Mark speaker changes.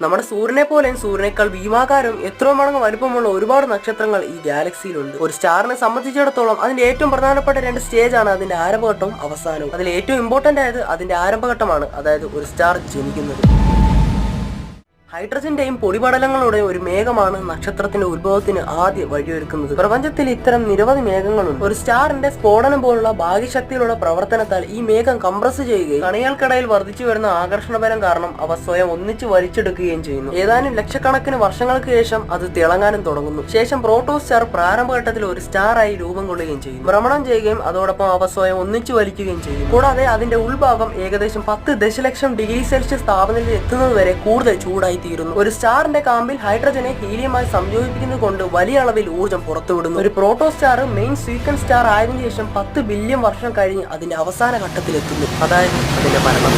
Speaker 1: നമ്മുടെ സൂര്യനെ പോലെയും സൂര്യനേക്കാൾ ഭീമാകാരവും എത്രയോ മടങ്ങ് വലുപ്പമുള്ള ഒരുപാട് നക്ഷത്രങ്ങൾ ഈ ഗാലക്സിയിലുണ്ട്. ഒരു സ്റ്റാറിനെ സംബന്ധിച്ചിടത്തോളം അതിന്റെ ഏറ്റവും പ്രധാനപ്പെട്ട 2 സ്റ്റേജാണ് അതിന്റെ ആരംഭഘട്ടവും അവസാനവും. അതിൽ ഏറ്റവും ഇമ്പോർട്ടന്റ് ആയത് അതിന്റെ ആരംഭഘട്ടമാണ്, അതായത് ഒരു സ്റ്റാർ ജനിക്കുന്നത്. ഹൈഡ്രജന്റെയും പൊടിപടലങ്ങളുടെയും ഒരു മേഘമാണ് നക്ഷത്രത്തിന്റെ ഉത്ഭവത്തിന് ആദ്യ വഴിയൊരുക്കുന്നത്. പ്രപഞ്ചത്തിൽ ഇത്തരം നിരവധി മേഘങ്ങളുണ്ട്. ഒരു സ്റ്റാറിന്റെ സ്ഫോടനം പോലുള്ള ഭാഗ്യശക്തികളുടെ പ്രവർത്തനത്താൽ ഈ മേഘം കംപ്രസ് ചെയ്യുകയും കണികൾക്കിടയിൽ വർദ്ധിച്ചു വരുന്ന ആകർഷണബലം കാരണം അവ സ്വയം ഒന്നിച്ചു വലിച്ചെടുക്കുകയും ചെയ്യുന്നു. ഏതാനും ലക്ഷക്കണക്കിന് വർഷങ്ങൾക്ക് ശേഷം അത് തിളങ്ങാനും തുടങ്ങുന്നു. ശേഷം പ്രോട്ടോ സ്റ്റാർ പ്രാരംഭഘട്ടത്തിൽ ഒരു സ്റ്റാർ ആയി രൂപം കൊള്ളുകയും ചെയ്യും. ഭ്രമണം ചെയ്യുകയും അതോടൊപ്പം അവ സ്വയം ഒന്നിച്ചു വലിക്കുകയും ചെയ്യും. കൂടാതെ അതിന്റെ ഉൾഭാഗം ഏകദേശം 10 ദശലക്ഷം ഡിഗ്രി സെൽഷ്യസ് താപനിലയിൽ എത്തുന്നതുവരെ കൂടുതൽ ചൂടായി തീരുന്നു. ഒരു സ്റ്റാറിന്റെ കാമ്പിൽ ഹൈഡ്രജനെ ഹീലിയമായി സംയോജിപ്പിക്കുന്നത് കൊണ്ട് വലിയ അളവിൽ ഊർജ്ജം പുറത്തുവിടുന്നു. ഒരു proto star main sequence star ആയതിനു ശേഷം 10 ബില്യൺ വർഷം കഴിഞ്ഞ് അതിന്റെ അവസാന ഘട്ടത്തിലെത്തുന്നു, അതായത് അതിന്റെ മരണം.